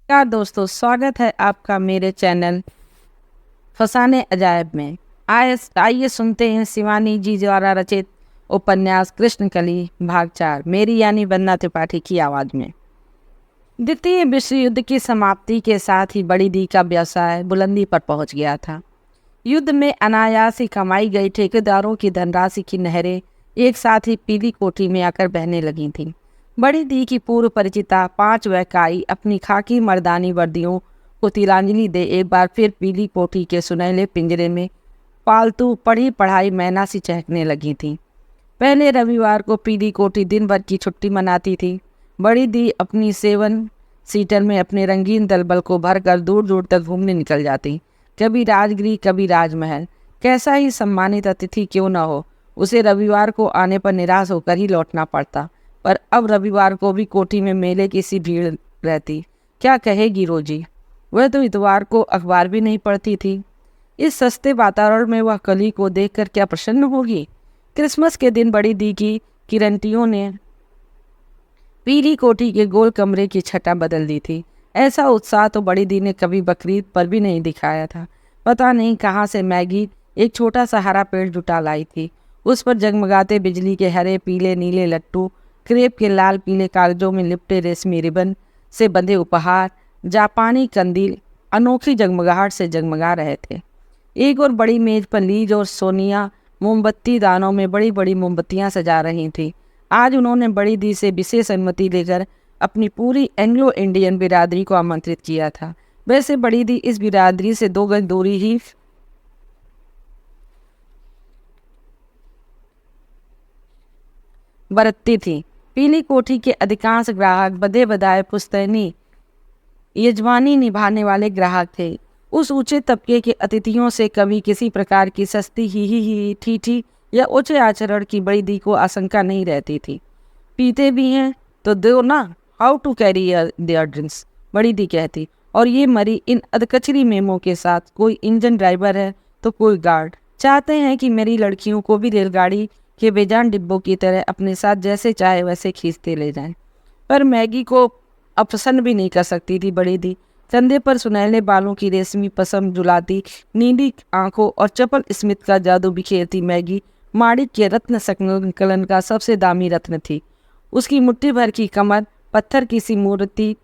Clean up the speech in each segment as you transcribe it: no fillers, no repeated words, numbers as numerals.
नमस्कार दोस्तों, स्वागत है आपका मेरे चैनल फसाने अजायब में। आइए सुनते हैं शिवानी जी द्वारा रचित उपन्यास कृष्णकली भाग 4 मेरी यानी वंदना त्रिपाठी की आवाज़ में। द्वितीय विश्व युद्ध की समाप्ति के साथ ही बड़ी दी का व्यवसाय बुलंदी पर पहुंच गया था। युद्ध में अनायास ही कमाई गई ठेकेदारों की धनराशि की नहरें एक साथ ही पीली कोठी में आकर बहने लगी थीं। बड़ी दी की पूर्व परिचिता 5 वैकाई अपनी खाकी मर्दानी वर्दियों को तिलांजलि दे एक बार फिर पीली कोठी के सुनहले पिंजरे में पालतू पढ़ी पढ़ाई मैना सी चहकने लगी थी। पहले रविवार को पीली कोठी दिन भर की छुट्टी मनाती थी। बड़ी दी अपनी 7 सीटर में अपने रंगीन दलबल को भरकर दूर दूर तक घूमने निकल जाती। कभी राजगृह, कभी राजमहल। कैसा ही सम्मानित अतिथि क्यों न हो, उसे रविवार को आने पर निराश होकर ही लौटना पड़ता। पर अब रविवार को भी कोठी में मेले की सी भीड़ रहती। क्या कहेगी रोजी? वह तो इतवार को अखबार भी नहीं पढ़ती थी। इस सस्ते वातावरण में वह कली को देखकर क्या प्रसन्न होगी। क्रिसमस के दिन बड़ी दी की किरंटियों ने पीली कोठी के गोल कमरे की छटा बदल दी थी। ऐसा उत्साह तो बड़ी दी ने कभी बकरीद पर भी नहीं दिखाया था। पता नहीं कहाँ से मैगी एक छोटा सा हरा पेड़ जुटा लाई थी। उस पर जगमगाते बिजली के हरे पीले नीले लट्टू, क्रेप के लाल पीले कागजों में लिपटे रेशमी रिबन से बंधे उपहार, जापानी कंदील अनोखी जगमगाहट से जगमगा रहे थे। एक और बड़ी मेज पर लीज और सोनिया मोमबत्ती दानों में बड़ी बड़ी मोमबत्तियां सजा रही थी। आज उन्होंने बड़ी दी से विशेष अनुमति लेकर अपनी पूरी एंग्लो इंडियन बिरादरी को आमंत्रित किया था। वैसे बड़ी दी इस बिरादरी से 2 गज दूरी ही बरतती थी। पीली कोठी के अधिकांश ग्राहक बधे बधाए पुश्तैनी यजमानी निभाने वाले ग्राहक थे। उस ऊंचे तबके के अतिथियों से कभी किसी प्रकार की सस्ती ही ठीठी या उच्च आचरण की बड़ी दी को आशंका नहीं रहती थी। पीते भी हैं तो दो ना, how to carry their drinks, बड़ी दी कहती। और ये मरी इन अधकचरी मेमों के साथ कोई इंजन ड्राइवर है तो कोई गार्ड। चाहते हैं कि मेरी लड़कियों को भी रेलगाड़ी के बेजान डिब्बों की तरह अपने साथ जैसे चाहे वैसे खींचते ले जाएं। पर मैगी को अपसंद भी नहीं कर सकती थी बड़ी दी। कंधे पर सुनहले बालों की रेशमी पसम झुलाती, नीली आंखों और चपल स्मित का जादू बिखेरती मैगी माणिक के रत्न संकलन का सबसे दामी रत्न थी। उसकी मुट्ठी भर की कमर पत्थर की सी मूर्ति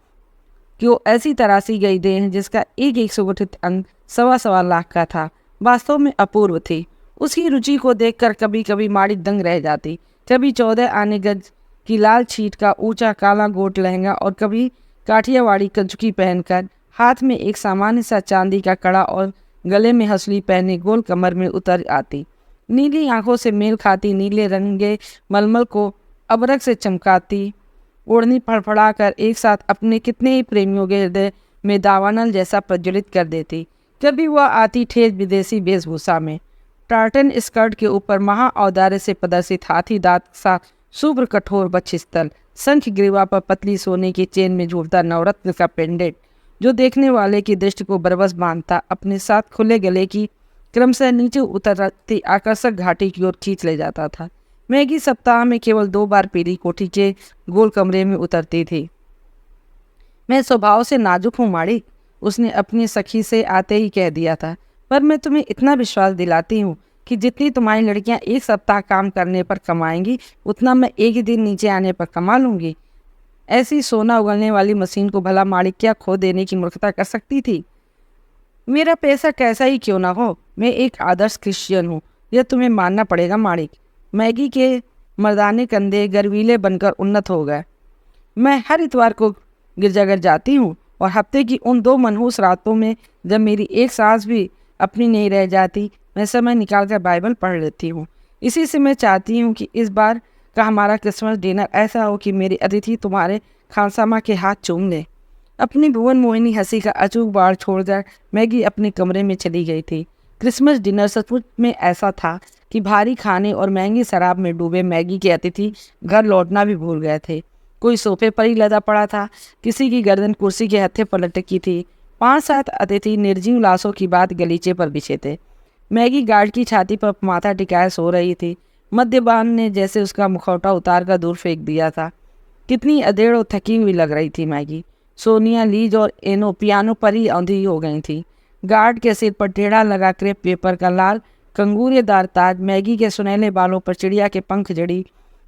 क्यों ऐसी तराशी गई देह जिसका एक एक सुगठित अंग 1.25 लाख का था, वास्तव में अपूर्व थी। उसकी रुचि को देखकर कभी कभी माणिक दंग रह जाती। कभी 14 आने गज की लाल छीट का ऊंचा काला गोट लहंगा और कभी काठियावाड़ी कंचुकी पहनकर हाथ में एक सामान्य सा चांदी का कड़ा और गले में हंसली पहने गोल कमर में उतर आती। नीली आंखों से मेल खाती नीले रंगे मलमल को अबरक से चमकाती ओढ़नी फड़फड़ाकर एक साथ अपने कितने ही प्रेमियों के हृदय में दावानल जैसा प्रज्वलित कर देती। कभी वह आती ठेठ विदेशी वेशभूषा में, टार्टन स्कर्ट के ऊपर महा औदार्य से प्रदर्शित हाथी दांत सा शुभ्र कठोर वक्षस्थल, शंख ग्रीवा पर पतली सोने की चेन में झूलता नवरत्न का पेंडेंट जो देखने वाले की दृष्टि को बरबस बांधता अपने साथ खुले गले की क्रमशः नीचे उतरती आकर्षक घाटी की ओर खींच ले जाता था। मैगी सप्ताह में केवल 2 बार पीली कोठी के गोल कमरे में उतरती थी। मैं स्वभाव से नाजुक हूँ माणिक, उसने अपनी सखी से आते ही कह दिया था। पर मैं तुम्हें इतना विश्वास दिलाती हूँ कि जितनी तुम्हारी लड़कियां एक सप्ताह काम करने पर कमाएंगी उतना मैं एक ही दिन नीचे आने पर कमा लूंगी। ऐसी सोना उगलने वाली मशीन को भला माणिक क्या खो देने की मूर्खता कर सकती थी? मेरा पैसा कैसा ही क्यों ना हो, मैं एक आदर्श क्रिश्चियन हूँ, यह तुम्हें मानना पड़ेगा माणिक। मैगी के मर्दाने कंधे गर्वीले बनकर उन्नत हो गए। मैं हर इतवार को गिरजाघर जाती हूँ और हफ्ते की उन 2 मनहूस रातों में जब मेरी एक सांस भी अपनी नहीं रह जाती, मैं समय निकालकर बाइबल पढ़ लेती हूँ। इसी से मैं चाहती हूँ कि इस बार का हमारा क्रिसमस डिनर ऐसा हो कि मेरे अतिथि तुम्हारे खानसामा के हाथ चूम ले। अपनी भुवन मोहिनी हंसी का अचूक बाढ़ छोड़कर मैगी अपने कमरे में चली गई थी। क्रिसमस डिनर सचमुच में ऐसा था कि भारी खाने और महंगी शराब में डूबे मैगी के अतिथि घर लौटना भी भूल गए थे। कोई सोफे पर ही लदा पड़ा था, किसी की गर्दन कुर्सी के हत्थे पर लटकी थी। 5-7 अतिथि निर्जीव लाशों की बात गलीचे पर बिछे थे। मैगी गार्ड की छाती पर माथा टिकाए सो रही थी। मद्यपान ने जैसे उसका मुखौटा उतार कर दूर फेंक दिया था। कितनी अधेड़ और थकी हुई लग रही थी मैगी। सोनिया, लीज और एनो पियानो पर ही औंधी हो गई थी। गार्ड के सिर पर टेढ़ा लगा क्रेप पेपर का लाल कंगूरेदार ताज, मैगी के सुनहले बालों पर चिड़िया के पंख जड़ी,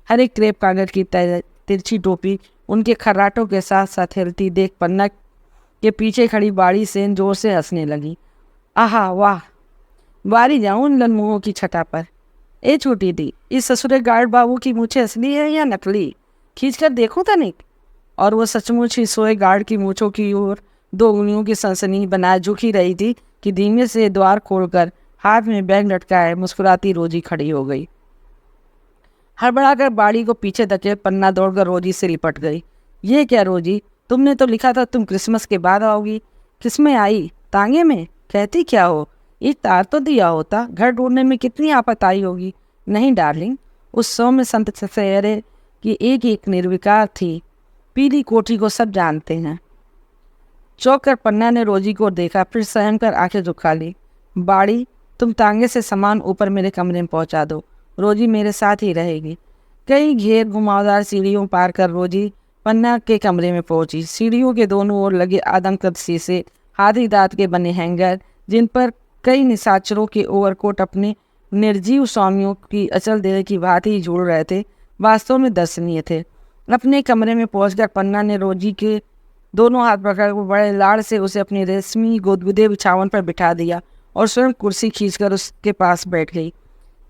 हर एक क्रेप कागज की तिरछी टोपी उनके खर्राटों के साथ साथ हिलती देख पन्ना के पीछे खड़ी बाड़ी सेन जोर से हंसने लगी। आहा वाह, बारी जाऊं उन लनमुहों की छटा पर। ए छोटी दी, इस ससुरे गार्ड बाबू की मूछें असली है या नकली? खींच कर देखो तनिक। और वो सचमुच ही सोए गार्ड की मूछों की ओर 2 उंगलियों की सनसनी बनाए झुकी रही थी कि धीमे से द्वार खोलकर हाथ में बैग लटकाए मुस्कुराती रोजी खड़ी हो गई। हड़बड़ाकर बाड़ी को पीछे धकेल पन्ना दौड़कर रोजी से लिपट गई। ये क्या रोजी, तुमने तो लिखा था तुम क्रिसमस के बाद आओगी। किसमें आई? तांगे में? कहती क्या हो? एक तार तो दिया होता, घर ढूंढने में कितनी आफत आई होगी। नहीं डार्लिंग, उस सौम्य संत सवेरे की एक निर्विकार थी। पीली कोठी को सब जानते हैं। चौंक कर पन्ना ने रोजी को देखा, फिर सहम कर आंखें झुका ली। बाड़ी, तुम तांगे से सामान ऊपर मेरे कमरे में पहुंचा दो। रोजी मेरे साथ ही रहेगी। कई घेर घुमावदार सीढ़ियों पार कर रोजी पन्ना के कमरे में पहुंची। सीढ़ियों के दोनों ओर लगे आदमकद शीशे, हाथी दांत के बने हैंगर, जिन पर कई निशाचरों के ओवरकोट अपने निर्जीव स्वामियों की अचल देह की भांति ही झूल रहे थे, वास्तव में दर्शनीय थे। अपने कमरे में पहुंचकर पन्ना ने रोजी के दोनों हाथ पकड़ बड़े लाड़ से उसे अपनी रेशमी गोदगुदे बिछावन पर बिठा दिया और स्वयं कुर्सी खींचकर उसके पास बैठ गई।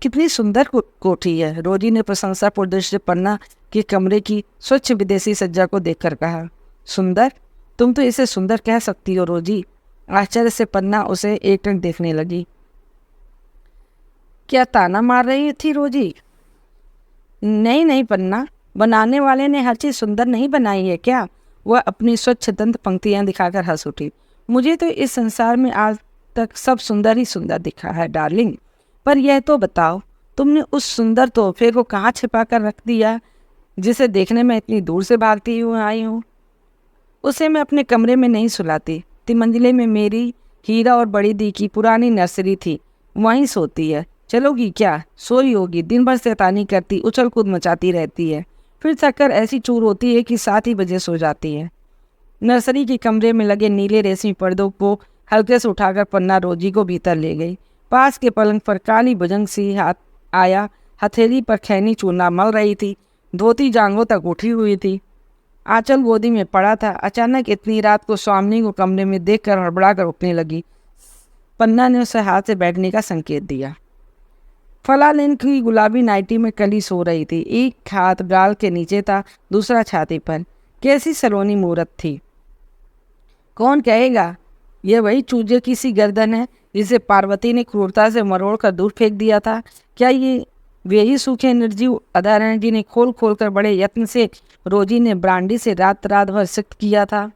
कितनी सुंदर कोठी है, रोजी ने प्रशंसापूर्ण दृष्टि पन्ना के कमरे की स्वच्छ विदेशी सज्जा को देखकर कहा। सुंदर? तुम तो इसे सुंदर कह सकती हो रोजी। आश्चर्य से पन्ना उसे एकटक देखने लगी। क्या ताना मार रही थी रोजी? नहीं नहीं पन्ना, बनाने वाले ने हर चीज सुंदर नहीं बनाई है क्या? वह अपनी स्वच्छ दंत पंक्तियां दिखाकर हंस उठी। मुझे तो इस संसार में आज तक सब सुंदर ही सुंदर दिखा है डार्लिंग। पर यह तो बताओ, तुमने उस सुंदर तोहफे को कहाँ छिपा कर रख दिया जिसे देखने में इतनी दूर से भागती हुई आई हूँ? उसे मैं अपने कमरे में नहीं सुलाती। 3 मंजिले में मेरी हीरा और बड़ी दी की पुरानी नर्सरी थी, वहीं सोती है। चलोगी क्या? सोई होगी, दिन भर शैतानी करती, उछल कूद मचाती रहती है, फिर थककर ऐसी चूर होती है कि 7 ही बजे सो जाती है। नर्सरी के कमरे में लगे नीले रेशमी पर्दों को हल्के से उठाकर पन्ना रोजी को भीतर ले गई। पास के पलंग पर काली भुजंग सी हाथ आया हथेली पर खैनी चूना मल रही थी, धोती जांघों तक उठी हुई थी, आंचल गोदी में पड़ा था। अचानक इतनी रात को स्वामिनी को कमरे में देखकर हड़बड़ा कर उठने लगी। पन्ना ने उसे हाथ से बैठने का संकेत दिया। फलालेन की गुलाबी नाइटी में कली सो रही थी। एक हाथ गाल के नीचे था, दूसरा छाती पर। कैसी सलोनी मूरत थी। कौन कहेगा यह वही चूजे की सी गर्दन है जिसे पार्वती ने क्रूरता से मरोड़ कर दूर फेंक दिया था? क्या ये वे ही सूखे निर्जीव अदारण जी ने खोल खोल कर बड़े यत्न से रोजी ने ब्रांडी से रात रात भर सिक्त किया था?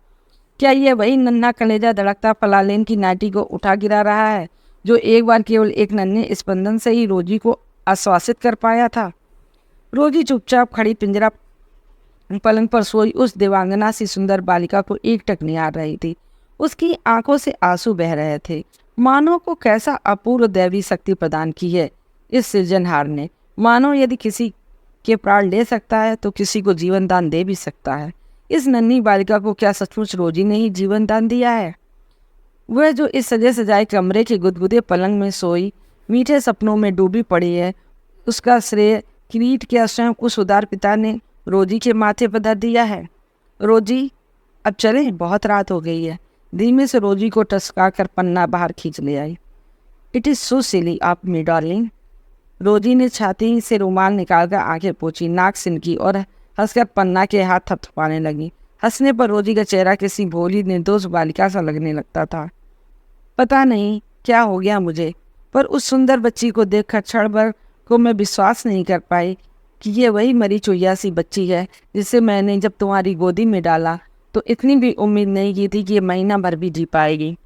क्या यह वही नन्हा कलेजा धड़कता फलालेन की नाटी को उठा गिरा रहा है जो एक बार केवल एक नन्हे स्पंदन से ही रोजी को आश्वासित कर पाया था? रोजी चुपचाप खड़ी पिंजरा पलंग पर सोई उस देवांगना सी सुंदर बालिका को एकटक निहार रही थी। उसकी आंखों से आंसू बह रहे थे। मानो को कैसा अपूर्व दैवी शक्ति प्रदान की है इस सृजनहार ने। मानो यदि किसी के प्राण ले सकता है तो किसी को जीवन दान दे भी सकता है। इस नन्ही बालिका को क्या सचमुच रोजी ने ही जीवन दान दिया है? वह जो इस सजे सजाए कमरे के गुदगुदे पलंग में सोई मीठे सपनों में डूबी पड़ी है, उसका श्रेय किरीट क्या स्वयं उस उदार पिता ने रोजी के माथे पर धर दिया है? रोजी, अब चलें, बहुत रात हो गई है। धीमे से रोजी को टसका कर पन्ना बाहर खींच ले आई। It is so silly of me darling. Rosie ने छाती से रुमाल निकालकर आंखें पोंछी, नाक सिनकी और हंसकर पन्ना के हाथ थपथपाने लगी। हंसने पर रोजी का चेहरा किसी भोली निर्दोष बालिका सा लगने लगता था। पता नहीं क्या हो गया मुझे, पर उस सुंदर बच्ची को देखकर क्षण भर को मैं विश्वास नहीं कर पाई कि ये वही मरी चुहिया सी बच्ची है जिसे मैंने जब तुम्हारी गोदी में डाला तो इतनी भी उम्मीद नहीं की थी कि ये महीना भर भी जी पाएगी।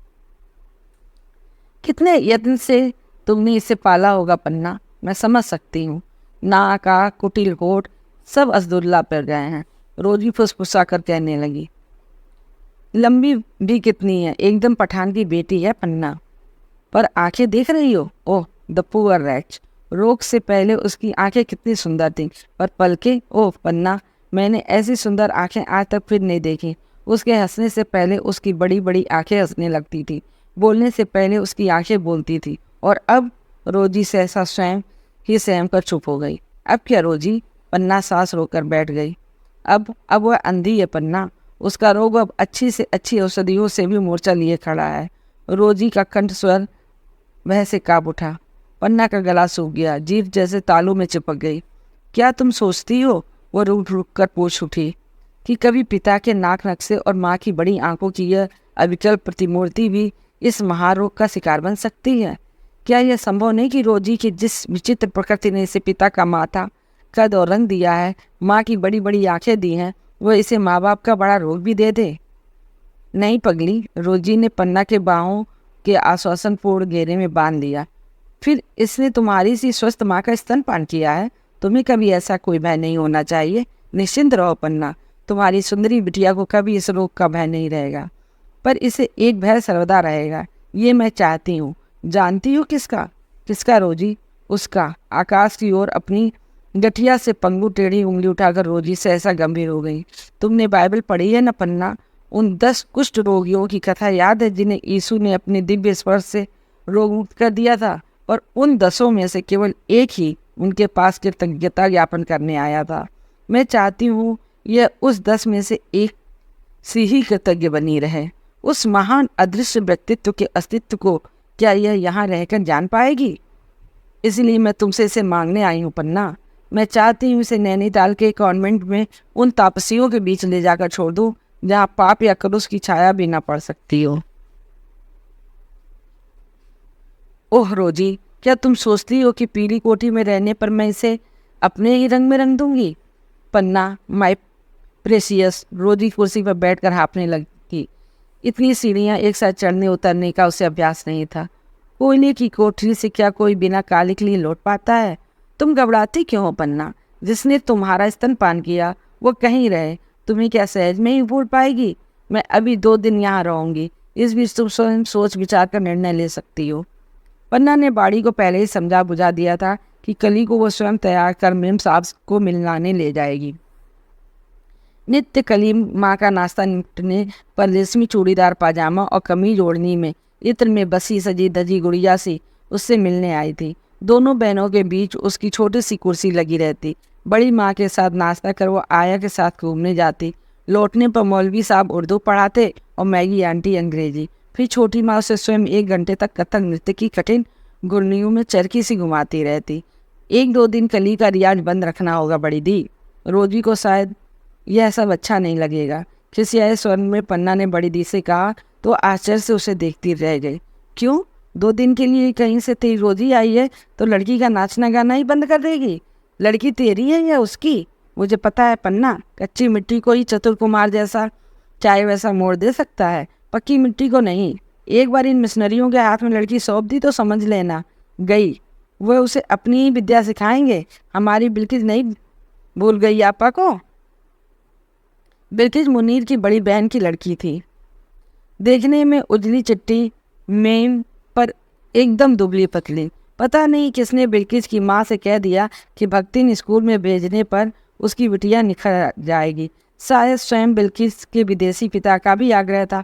कितने यत्न से तुमने इसे पाला होगा पन्ना, मैं समझ सकती हूँ। नाक, आँख, कुटिल होठ सब असदुल्ला पर गए हैं। रोजी फुसफुसा कर कहने लगी। लंबी भी कितनी है, एकदम पठान की बेटी है पन्ना। पर आंखें देख रही हो? ओह द पुअर रैच। रोग से पहले उसकी आंखें कितनी सुंदर थीं, पर पलके, ओह पन्ना, मैंने ऐसी सुंदर आंखें आज तक फिर नहीं देखी। उसके हंसने से पहले उसकी बड़ी बड़ी आंखें हंसने लगती थी, बोलने से पहले उसकी आंखें बोलती थी। और अब रोजी सहसा स्वयं ही सहम कर चुप हो गई। अब क्या रोजी? पन्ना सांस रोककर बैठ गई। अब वह अंधी है पन्ना। उसका रोग अब अच्छी से अच्छी औषधियों से भी मोर्चा लिए खड़ा है। रोजी का कंठ स्वर वह से काँप उठा। पन्ना का गला सूख गया, जीभ जैसे तालू में चिपक गई। क्या तुम सोचती हो? वो रुक रुक कर पूछ उठी कि कभी पिता के नाक नक्शे और माँ की बड़ी आंखों की यह अविकल प्रतिमूर्ति भी इस महारोग का शिकार बन सकती है? क्या यह संभव नहीं कि रोजी की जिस विचित्र प्रकृति ने इसे पिता का माथा, कद और रंग दिया है, माँ की बड़ी बड़ी आंखें दी हैं, वह इसे माँ बाप का बड़ा रोग भी दे दे? नहीं पगली, रोजी ने पन्ना के बाहों के आश्वासनपूर्ण घेरे में बांध लिया। फिर इसने तुम्हारी सी स्वस्थ माँ का स्तनपान किया है। तुम्हें कभी ऐसा कोई भय नहीं होना चाहिए। निश्चिंत रहो पन्ना, तुम्हारी सुंदरी बिटिया को कभी इस रोग का भय नहीं रहेगा। पर इसे एक भय सर्वदा रहेगा, ये मैं चाहती हूँ। जानती हो किसका? किसका रोजी? उसका। आकाश की ओर अपनी गठिया से पंगु टेढ़ी उंगली उठाकर रोजी से ऐसा गंभीर हो गई। तुमने बाइबल पढ़ी है न पन्ना? उन 10 कुष्ठ रोगियों की कथा याद है जिन्हें यीशु ने अपने दिव्य स्पर्श से रोग मुक्त कर दिया था? और उन 10 में से केवल एक ही उनके पास कृतज्ञता ज्ञापन करने आया था। मैं चाहती हूँ यह उस 10 में से एक सी ही कृतज्ञ बनी रहे। उस महान अदृश्य व्यक्तित्व के अस्तित्व को क्या यह यहाँ रहकर जान पाएगी? इसलिए मैं तुमसे इसे मांगने आई हूँ पन्ना। मैं चाहती हूँ इसे नैनीताल के कॉन्वेंट में उन तापसियों के बीच ले जाकर छोड़ दूँ जहाँ पाप या क्रूस की छाया भी ना पड़ सकती हो। ओह रोजी, क्या तुम सोचती हो कि पीली कोठी में रहने पर मैं इसे अपने ही रंग में रंग दूंगी? पन्ना, माय प्रेसियस। रोजी कुर्सी पर बैठकर हाँफने लगी। इतनी सीढ़ियाँ एक साथ चढ़ने उतरने का उसे अभ्यास नहीं था। कोयले की कोठरी से क्या कोई बिना काले के लिए लौट पाता है? तुम घबराती क्यों हो पन्ना? जिसने तुम्हारा स्तनपान किया वो कहीं रहे, तुम्हें क्या सहज में ही भूल पाएगी? मैं अभी 2 दिन यहाँ रहूंगी। इस बीच तुम स्वयं सोच विचार कर निर्णय ले सकती हो। पन्ना ने बाड़ी को पहले ही समझा बुझा दिया था कि कली को वो स्वयं तैयार कर मेम साहब को मिलवाने ले जाएगी। नित्य कली माँ का नाश्ता निपटने पर रेशमी चूड़ीदार पाजामा और कमीज ओढ़नी में इत्र में बसी सजी धजी गुड़िया सी उससे मिलने आई थी। दोनों बहनों के बीच उसकी छोटी सी कुर्सी लगी रहती। बड़ी माँ के साथ नाश्ता कर वो आया के साथ घूमने जाती। लौटने पर मौलवी साहब उर्दू पढ़ाते और मैगी आंटी अंग्रेजी। फिर छोटी माँ उसे स्वयं 1 घंटे तक कथक नृत्य की कठिन गुरनियों में चरखी सी घुमाती रहती। 1-2 दिन कली का रियाज बंद रखना होगा बड़ी दी। रोजी को शायद यह सब अच्छा नहीं लगेगा। खिसियाए स्वर में पन्ना ने बड़ी दी से कहा तो आश्चर्य से उसे देखती रह गई। क्यों? 2 दिन के लिए कहीं से तेरी रोजी आई है तो लड़की का नाचना गाना ही बंद कर देगी? लड़की तेरी है या उसकी? मुझे पता है पन्ना, कच्ची मिट्टी को ही चतुर कुमार जैसा चाय वैसा मोड़ दे सकता है, पक्की मिट्टी को नहीं। एक बार इन मिशनरियों के हाथ में लड़की सौंप दी तो समझ लेना गई। वह उसे अपनी ही विद्या सिखाएंगे। हमारी बिल्किस नहीं भूल गई आपा को? बिल्किस मुनीर की बड़ी बहन की लड़की थी। देखने में उजली चिट्टी मेम पर एकदम दुबली पतली। पता नहीं किसने बिल्किस की माँ से कह दिया कि भक्तिन स्कूल में भेजने पर उसकी बिटिया निखर जाएगी। शायद स्वयं बिल्किस के विदेशी पिता का भी आग्रह था।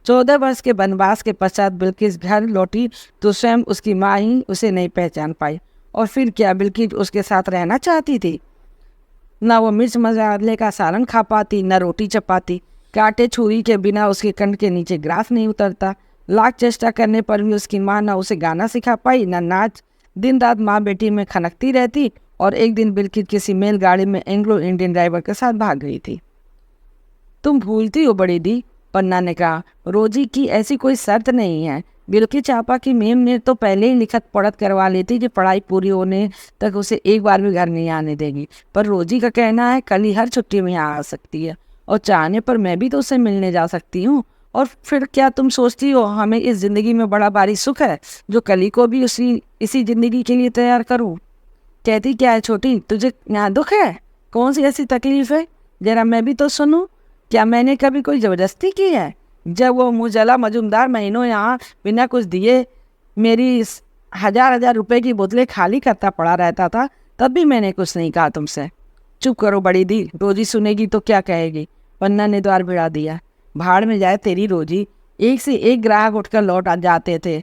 14 वर्ष के वनवास के पश्चात बिल्किस घर लौटी तो स्वयं उसकी माँ ही उसे नहीं पहचान पाई। और फिर क्या बिल्किस उसके साथ रहना चाहती थी? न वो मिर्च मसाले का सालन खा पाती, न रोटी चपाती। कांटे छुरी के बिना उसके कंठ के नीचे ग्रास नहीं उतरता। लाख चेष्टा करने पर भी उसकी माँ न उसे गाना सिखा पाई न नाच। दिन रात माँ बेटी में खनकती रहती। और एक दिन बिल्किस किसी मेल गाड़ी में एंग्लो इंडियन ड्राइवर के साथ भाग गई थी। तुम भूलती हो बड़ी दी, पन्ना ने कहा। रोजी की ऐसी कोई शर्त नहीं है। बिल्किस चापा की मेम ने तो पहले ही लिखत पढ़त करवा लेती कि पढ़ाई पूरी होने तक उसे एक बार भी घर नहीं आने देगी। पर रोजी का कहना है कल ही हर छुट्टी में यहाँ आ सकती है और चाहने पर मैं भी तो उससे मिलने जा सकती हूँ। और फिर क्या तुम सोचती हो हमें इस जिंदगी में बड़ा भारी सुख है जो कली को भी इसी जिंदगी के लिए तैयार करूँ? कहती क्या है छोटी, तुझे यहाँ दुख है? कौन सी ऐसी तकलीफ है? जरा मैं भी तो सुनूं। क्या मैंने कभी कोई ज़बरदस्ती की है? जब वो मुजला मजुमदार महीनों यहाँ बिना कुछ दिए मेरी 1000 रुपए की बोतलें खाली करता पड़ा रहता था तब भी मैंने कुछ नहीं कहा तुमसे। चुप करो बड़ी दी, रोजी सुनेगी तो क्या कहेगी? पन्ना ने द्वार भिड़ा दिया। भाड़ में जाए तेरी रोजी, एक से एक ग्राहक उठकर लौट आ जाते थे।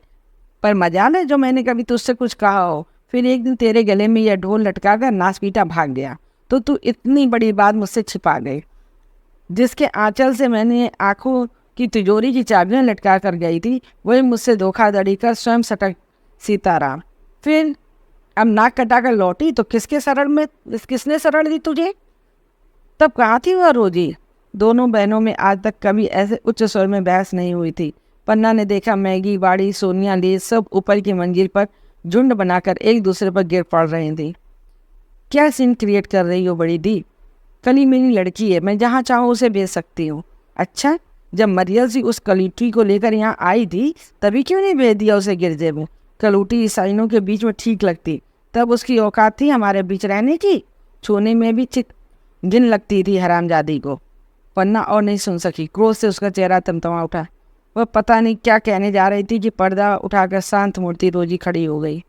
पर मजाल है जो मैंने कभी तुझसे कुछ कहा हो। फिर एक दिन तेरे गले में यह ढोल लटका कर नासपीटा भाग गया तो तू इतनी बड़ी बात मुझसे छिपा गई। जिसके आंचल से मैंने आंखों की तिजोरी की चाबियां लटका कर गई थी, वही मुझसे धोखाधड़ी कर स्वयं सटक सीताराम। फिर अब नाक कटाकर लौटी तो किसने शरण दी तुझे? तब कहाँ थी वह रोजी? दोनों बहनों में आज तक कभी ऐसे उच्च स्वर में बहस नहीं हुई थी। पन्ना ने देखा मैगी, बाड़ी, सोनिया, लीज सब ऊपर की मंजिल पर झुंड बनाकर एक दूसरे पर गिर पड़ रही थी। क्या सीन क्रिएट कर रही हो बड़ी दी? कली मेरी लड़की है, मैं जहाँ चाहूँ उसे भेज सकती हूँ। अच्छा, जब मरियल सी उस कलीटी को लेकर यहाँ आई थी तभी क्यों नहीं भेज दिया उसे गिरजे में? कलूटी ईसाइयों के बीच में ठीक लगती, तब उसकी औकात थी हमारे बीच रहने की। छूने में भी घिन लगती थी हरामजादी को। पन्ना और नहीं सुन सकी, क्रोध से उसका चेहरा तमतमा उठा। वह पता नहीं क्या कहने जा रही थी कि पर्दा उठाकर शांत मूर्ति रोजी खड़ी हो गई।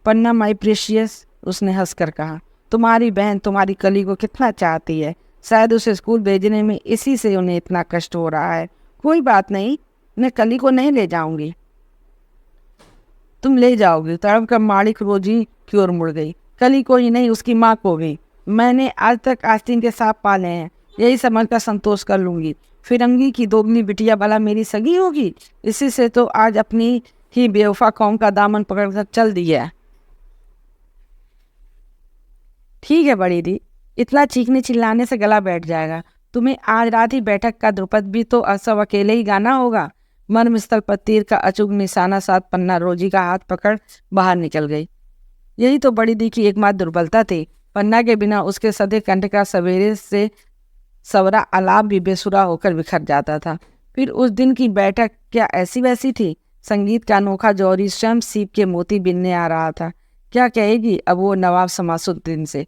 पन्ना माई प्रेशियस, उसने हंसकर कहा, तुम्हारी बहन तुम्हारी कली को कितना चाहती है। शायद उसे स्कूल भेजने में इसी से उन्हें इतना कष्ट हो रहा है। कोई बात नहीं, मैं कली को नहीं ले जाऊंगी। तुम ले जाओगी? तड़प कर मालिक रोजी की ओर मुड़ गई। कली को ही नहीं, उसकी माँ को भी। मैंने आज तक आस्तीन के सांप पाले हैं, यही समझ कर संतोष कर लूंगी। फिरंगी की दोगली बिटिया भला मेरी सगी होगी? इसी से तो आज अपनी ही बेवफा कौम का दामन पकड़कर चल दिया। ठीक है बड़ी दी, इतना चीखने चिल्लाने से गला बैठ जाएगा। तुम्हें आज रात ही बैठक का ध्रुपद भी तो सब अकेले ही गाना होगा। मर्म स्थल पर तीर का अचूक निशाना साथ पन्ना रोजी का हाथ पकड़ बाहर निकल गई। यही तो बड़ी दी की एकमात्र दुर्बलता थी। पन्ना के बिना उसके सधे कंठ का सवेरे से सवरा आलाप भी बेसुरा होकर बिखर जाता था। फिर उस दिन की बैठक क्या ऐसी वैसी थी? संगीत का अनोखा जौहरी स्वयं सीप के मोती बिनने आ रहा था। क्या कहेगी अब वो नवाब शमासुद्दीन से?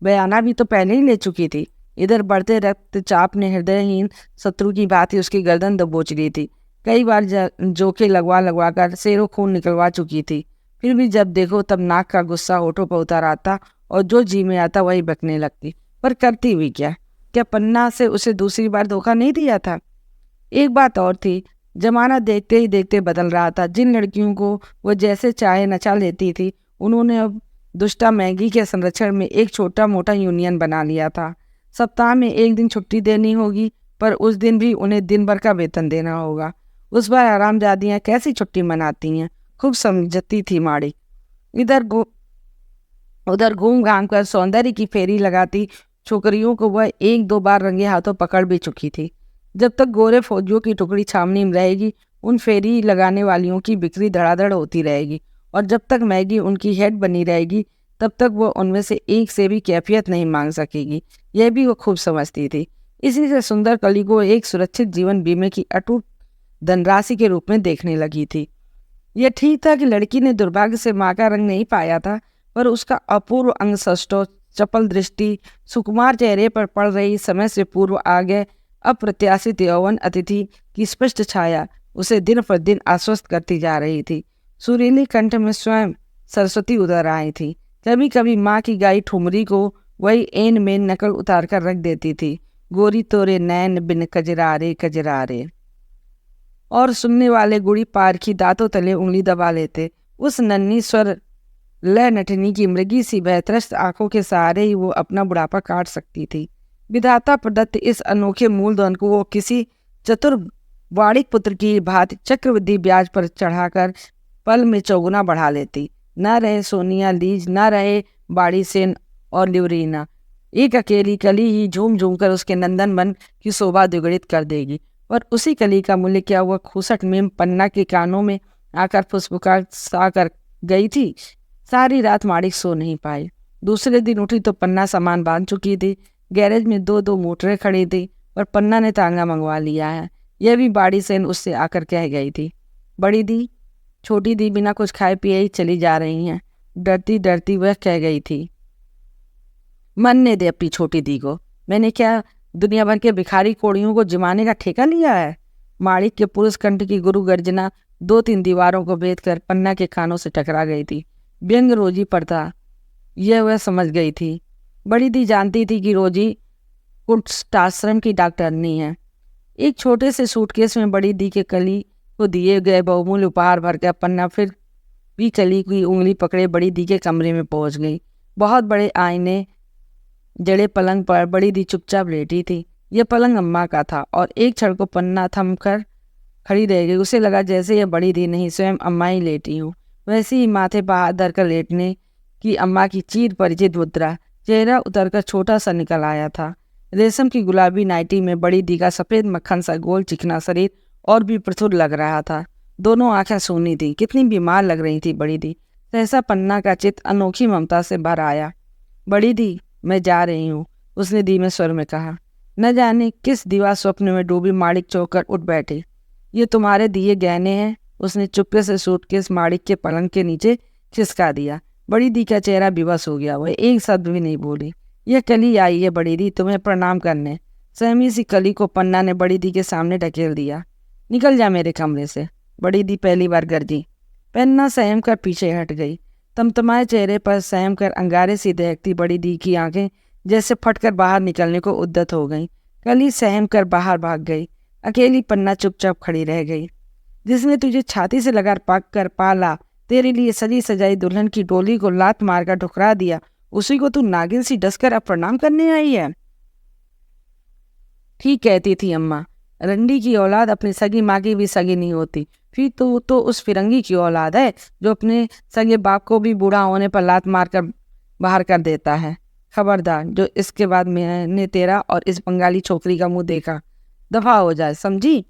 बयाना भी तो पहले ही ले चुकी थी। इधर बढ़ते रक्तचाप ने हृदयहीन शत्रु की भांति उसकी गर्दन दबोच ली थी। कई बार जोके लगवा कर सेरो खून निकलवा चुकी थी। फिर भी जब देखो तब नाक का गुस्सा होठों पर उतर आता और जो जी में आता वही बकने लगती। पर करती हुई क्या पन्ना से उसे दूसरी बार धोखा नहीं दिया था? एक बात और थी, जमाना देखते ही देखते बदल रहा था। जिन लड़कियों को वो जैसे चाहे नचा लेती थी, उन्होंने अब दुष्टा मैगी के संरक्षण में एक छोटा मोटा यूनियन बना लिया था। सप्ताह में एक दिन छुट्टी देनी होगी, पर उस दिन भी उन्हें दिन भर का वेतन देना होगा। उस बार आरामजादियाँ कैसी छुट्टी मनाती हैं, खूब समझती थी माड़ी। उधर घूम घाम कर सौंदर्य की फेरी लगाती छोकरियों को वह एक दो बार रंगे हाथों पकड़ भी चुकी थी। जब तक गोरे फौजियों की टुकड़ी छावनी में रहेगी, उन फेरी लगाने वालियों की बिक्री धड़ाधड़ होती रहेगी, और जब तक मैगी उनकी हेड बनी रहेगी तब तक वो उनमें से एक से भी कैफियत नहीं मांग सकेगी। यह भी वो खूब समझती थी। इसी से सुंदर कली को एक सुरक्षित जीवन बीमे की अटूट धनराशि के रूप में देखने लगी थी। यह ठीक था कि लड़की ने दुर्भाग्य से माँ का रंग नहीं पाया था, पर उसका अपूर्व अंग सष्टो, चपल दृष्टि, सुकुमार चेहरे पर पड़ रही समय से पूर्व आ गए अप्रत्याशित यौवन अतिथि की स्पष्ट छाया उसे दिन पर दिन आश्वस्त करती जा रही थी। सुरीली कंठ में स्वयं सरस्वती उतर आई थी। कभी कभी माँ की गाई ठुमरी को वही एन मेन नकल उतार कर रख देती थी। गोरी तोरे नैन बिन कजरारे कजरारे। और सुनने वाले गुड़ी पारखी दांतों तले उंगली दबा लेते। उस नन्ही स्वर लय नटनी की मृगी सी भयत्रस्त आंखों के सहारे ही वो अपना बुढ़ापा काट सकती थी। विधाता प्रदत्त इस अनोखे मूलधन को वो किसी चतुर वाणिक पुत्र की भांति चक्रवृद्धि ब्याज पर चढ़ाकर पल में चौगुना बढ़ा लेती। न रहे सोनिया, लीज, न रहे बाड़ी सेन और लिवरीना, एक अकेली कली ही झूम झूम कर उसके नंदन बन की शोभा द्विगुणित कर देगी। पर उसी कली का मूल्य क्या हुआ खूसट मेम पन्ना के कानों में आकर फुसफुकार सा कर गई थी। सारी रात माड़िक सो नहीं पाई। दूसरे दिन उठी तो पन्ना सामान बांध चुकी थी। गैरेज में दो दो मोटरें खड़ी थी, पर पन्ना ने तांगा मंगवा लिया है। यह भी बाड़ी सेन उससे आकर कह गई थी। बड़ी दी, छोटी दी बिना कुछ खाए पिए ही चली जा रही हैं। डरती डरती वह कह गई थी। मरने दे अपनी छोटी दी को। मैंने क्या दुनिया भर के भिखारी कोड़ियों को जिमाने का ठेका लिया है? माड़िक के पुरुष कंठ की गुरु गर्जना दो तीन दीवारों को भेद कर पन्ना के कानों से टकरा गई थी। व्यंग रोजी पड़ता, यह वह समझ गई थी। बड़ी दी जानती थी कि रोजी कुष्ठाश्रम की डॉक्टरनी है। एक छोटे से सूटकेस में बड़ी दी के कली को दिए गए बहुमूल्य उपहार भर कर पन्ना फिर भी कली की उंगली पकड़े बड़ी दी के कमरे में पहुंच गई। बहुत बड़े आईने जड़े पलंग पर बड़ी दी चुपचाप लेटी थी। यह पलंग अम्मा का था और एक क्षण को पन्ना थम कर खड़ी रह गई। उसे लगा जैसे यह बड़ी दी नहीं स्वयं अम्मा ही लेटी हूँ। वैसे ही माथे पर हाथ धरकर लेटने की अम्मा की चीर परिचित मुद्रा, चेहरा उतरकर छोटा सा निकल आया था। रेशम की गुलाबी नाइटी में बड़ी दी का सफेद मक्खन सा गोल चिकना शरीर और भी प्रफुल्ल लग रहा था। दोनों आंखें सूनी थी, कितनी बीमार लग रही थी बड़ी दी। सहसा पन्ना का चित्त अनोखी ममता से भर आया। बड़ी दी, मैं जा रही हूँ, उसने धीमे स्वर में कहा। न जाने किस दीवा स्वप्न में डूबी माणिक चौंक कर उठ बैठे। ये तुम्हारे दिए गहने हैं, उसने चुपके से सूटकेस माणिक के पलंग के नीचे खिसका दिया। बड़ी दी का चेहरा विवश हो गया, वह एक शब्द भी नहीं बोली। यह कली आई है बड़ी दी तुम्हें प्रणाम करने। सहमी सी कली को पन्ना ने बड़ी दी के सामने ढकेल दिया। निकल जा मेरे कमरे से, बड़ी दी पहली बार गरजी। पन्ना सहम कर पीछे हट गई। तमतमाए चेहरे पर सहम कर अंगारे सी दहकती बड़ी दी की आंखें जैसे फटकर बाहर निकलने को उद्यत हो गईं। कली सहम कर बाहर भाग गई। अकेली पन्ना चुपचाप खड़ी रह गई। जिसने तुझे छाती से लगा पक कर पाला, तेरे लिए सजी सजाई दुल्हन की डोली को लात मारकर ठुकरा दिया, उसी को तू नागिन सी डसकर अब प्रणाम करने आई है। ठीक कहती थी अम्मा, रंडी की औलाद अपनी सगी माँ की भी सगी नहीं होती। फिर तो उस फिरंगी की औलाद है जो अपने सगे बाप को भी बूढ़ा होने पर लात मारकर बाहर कर देता है। खबरदार, जो इसके बाद मैंने तेरा और इस बंगाली छोकरी का मुंह देखा, दफा हो जाए, समझी।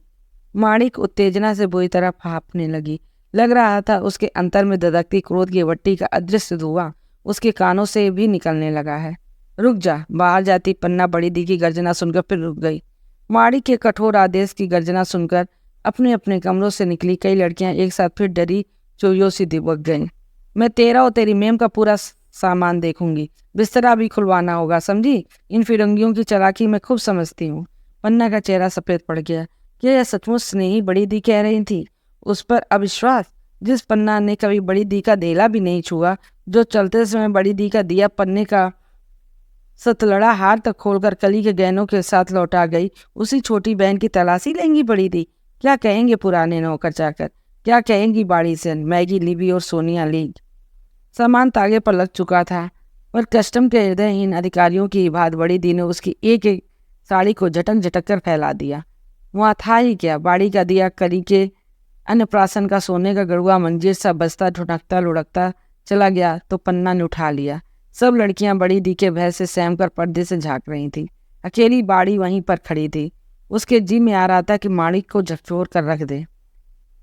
माणिक उत्तेजना से बुरी तरह फाँपने लगी। लग रहा था उसके अंतर में धधकती क्रोध की वट्टी का अदृश्य धुआं उसके कानों से भी निकलने लगा है। रुक जा, बाहर जाती पन्ना बड़ी दी की गर्जना सुनकर फिर रुक गई। माणिक के कठोर आदेश की गर्जना सुनकर अपने अपने कमरों से निकली कई लड़कियां एक साथ फिर डरी चोरियों से दिबक गईं। मैं तेरा और तेरी मेम का पूरा सामान देखूंगी, बिस्तरा भी खुलवाना होगा, समझी। इन फिरंगियों की चालाकी मैं खूब समझती हूँ। पन्ना का चेहरा सफेद पड़ गया। क्या यह सचमुच स्नेही बड़ी दी कह रही थी? उस पर अविश्वास, जिस पन्ना ने कभी बड़ी दी का देला भी नहीं छुआ, जो चलते समय बड़ी दी का दिया पन्ने का सतलड़ा हार तक खोलकर कली के गहनों के साथ लौटा गई, उसी छोटी बहन की तलाशी लेंगी बड़ी दी। क्या कहेंगे पुराने नौकर चाकर, क्या कहेंगी बाड़ी सेन, मैगी, लिबी और सोनिया लीग। सामान तागे पर लग चुका था, पर कस्टम के हृदयहीन अधिकारियों की बात बड़ी दी ने उसकी एक एक साड़ी को झटक झटक कर फैला दिया। वहाँ था ही क्या, बाड़ी का दिया, कली के अन्नप्राशन का सोने का गड़ुआ मंजीर सा बजता ढुनकता लुढ़कता चला गया तो पन्ना ने उठा लिया। सब लड़कियां बड़ी दी के भय से सहम कर पर्दे से झांक रही थी। अकेली बाड़ी वहीं पर खड़ी थी। उसके जी में आ रहा था कि माणिक को झकझोर कर रख दे।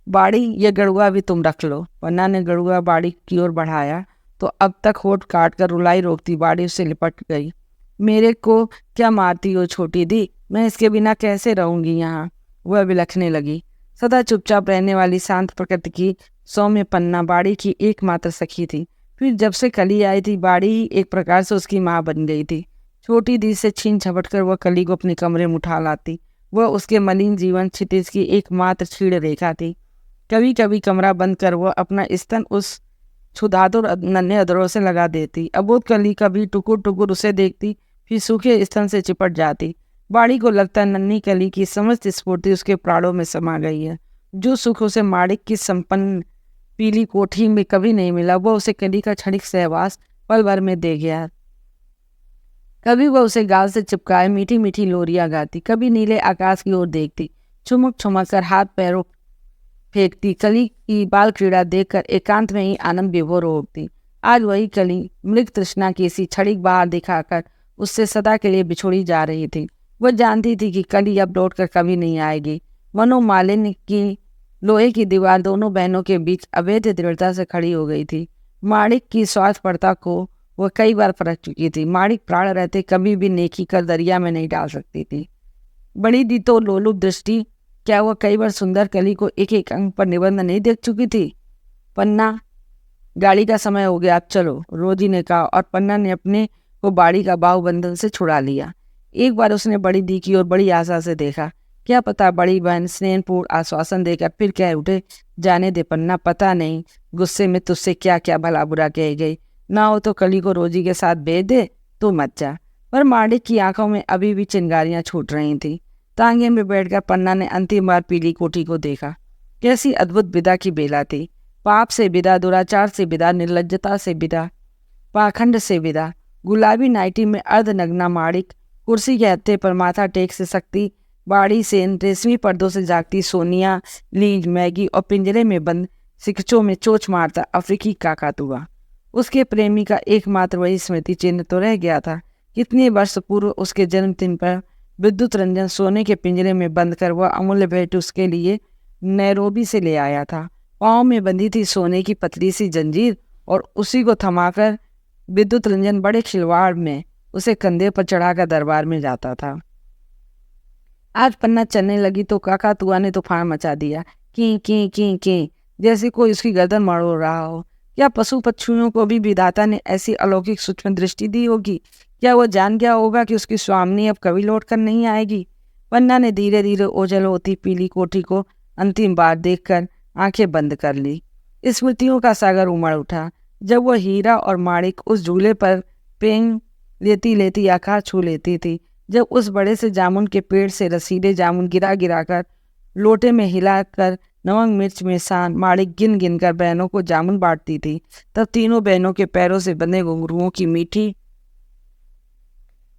बाड़ी, ये गड़ुआ भी तुम रख लो। पन्ना ने गड़ुआ बाड़ी की ओर बढ़ाया तो अब तक होठ काट कर रुलाई रोकती बाड़ी उससे लिपट गई। मेरे को क्या मारती हो छोटी दी, मैं इसके बिना कैसे रहूंगी यहाँ, वह बिलखने लगी। सदा चुपचाप रहने वाली शांत प्रकृति की सौम्य पन्ना बाड़ी की एकमात्र सखी थी। फिर जब से कली आई थी, बाड़ी ही एक प्रकार से उसकी माँ बन गई थी। छोटी दी से छीन झपट कर वह कली को अपने कमरे में उठा लाती। वह उसके मलिन जीवन क्षितिज की एकमात्र क्षीण रेखा थी। कभी कभी कमरा बंद कर वह अपना स्तन उस क्षुधातुर नन्हे अधरों से लगा देती। अबोध कली कभी टुकुर टुकुर उसे देखती, फिर सूखे स्तन से चिपट जाती। बाड़ी को लगता नन्ही कली की समस्त स्फूर्ति उसके प्राणों में समा गई है। जो सुख उसे माणिक की संपन्न पीली कोठी में कभी नहीं मिला, वह उसे कली का क्षणिक सहवास पल भर में दे गया। कभी वह उसे गाल से चिपकाए मीठी मीठी लोरियां गाती, कभी नीले आकाश की ओर देखती, छुमक छुमक कर हाथ पैरों फेंकती। कली की बाल क्रीड़ा देखकर एकांत में ही आनंद विभोर हो उठती। आज वही कली मृग तृष्णा की सी क्षणिक बाहर दिखाकर उससे सदा के लिए बिछोड़ी जा रही थी। वह जानती थी कि कली अब लौट कर कभी नहीं आएगी। मनोमालिन्य की लोहे की दीवार दोनों बहनों के बीच अवैध दृढ़ता से खड़ी हो गई थी। माणिक की स्वार्थपरता को वह कई बार परख चुकी थी। माणिक प्राण रहते कभी भी नेकी कर दरिया में नहीं डाल सकती थी। बड़ी दी तो लोलुप दृष्टि, क्या वह कई बार सुंदर कली को एक एक अंक पर निबंध नहीं देख चुकी थी? पन्ना, गाड़ी का समय हो गया, अब चलो, रोजी ने कहा और पन्ना ने अपने को बाड़ी का बाहुबंधन से छुड़ा लिया। एक बार उसने बड़ी दी की ओर बड़ी आशा से देखा। क्या पता बड़ी बहन स्नेहपूर्ण आश्वासन देकर फिर कह उठे, जाने दे पन्ना, पता नहीं गुस्से में तुझसे क्या क्या भला बुरा कह गई, ना हो तो कली को रोजी के साथ भेज दे, तो मत जा। पर माणिक की आंखों में अभी भी चिंगारियां छूट रही थी। तांगे में बैठकर पन्ना ने अंतिम बार पीली कोठी को देखा। कैसी अद्भुत विदा की बेला थी। पाप से विदा, दुराचार से विदा, निर्लज्जता से विदा, पाखंड से विदा। गुलाबी नाइटी में अर्धनग्ना माणिक कुर्सी के हत्थे पर माथा टेक से सकती, बाड़ी से रेशमी पर्दों से जागती सोनिया, लीज, मैगी और पिंजरे में बंद सिकचों में चोच मारता अफ्रीकी काकातुआ। उसके प्रेमी का एकमात्र वही स्मृति चिन्ह तो रह गया था। कितने वर्ष पूर्व उसके जन्मदिन पर विद्युत रंजन सोने के पिंजरे में बंद कर वह अमूल्य भेंट उसके लिए नैरोबी से ले आया था। पाँव में बंधी थी सोने की पतली सी जंजीर और उसी को थमाकर विद्युत रंजन बड़े खिलवाड़ में उसे कंधे पर चढ़ाकर दरबार में जाता था। आज पन्ना चलने लगी तो काकातुआ ने तूफान मचा दिया। की की की की, जैसे कोई उसकी गर्दन मरोड़ रहा हो। क्या पशु पक्षियों को भी विधाता ने ऐसी अलौकिक सूक्ष्म दृष्टि दी होगी? क्या वो जान गया होगा कि उसकी स्वामिनी अब कभी लौट कर नहीं आएगी? पन्ना ने धीरे धीरे ओझल होती पीली कोठी को अंतिम बार देखकर आंखें बंद कर ली। स्मृतियों का सागर उमड़ उठा। जब वह हीरा और माणिक उस झूले पर पेंग लेती लेती आकाश छू लेती थी, जब उस बड़े से जामुन के पेड़ से रसीले जामुन गिरा गिरा कर लोटे में हिलाकर नमक मिर्च में सान माणिक गिन गिन कर बहनों को जामुन बांटती थी, तब तीनों बहनों के पैरों से बंधे घुंघरुओं की मीठी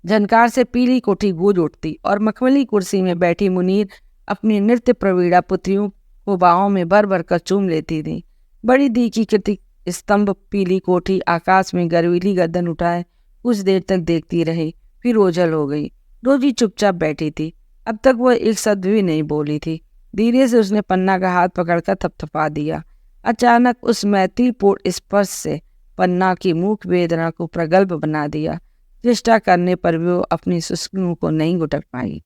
झनकार से पीली कोठी गूंज उठती और मखमली कुर्सी में बैठी मुनीर अपनी नृत्य प्रवीणा पुत्रियों को बाहों में भर भर कर चूम लेती थी। बड़ी दी की कृति स्तंभ पीली कोठी आकाश में गर्वीली गर्दन उठाए कुछ देर तक देखती रही, फिर ओझल हो गई। रोजी चुपचाप बैठी थी। अब तक वह एक शब्द भी नहीं बोली थी। धीरे से उसने पन्ना का हाथ पकड़कर थपथपा दिया। अचानक उस मैत्रीपूर्ण स्पर्श से पन्ना की मूक वेदना को प्रगल्भ बना दिया। चेष्टा करने पर भी वो अपनी सुस्कियों को नहीं घुटक पाई।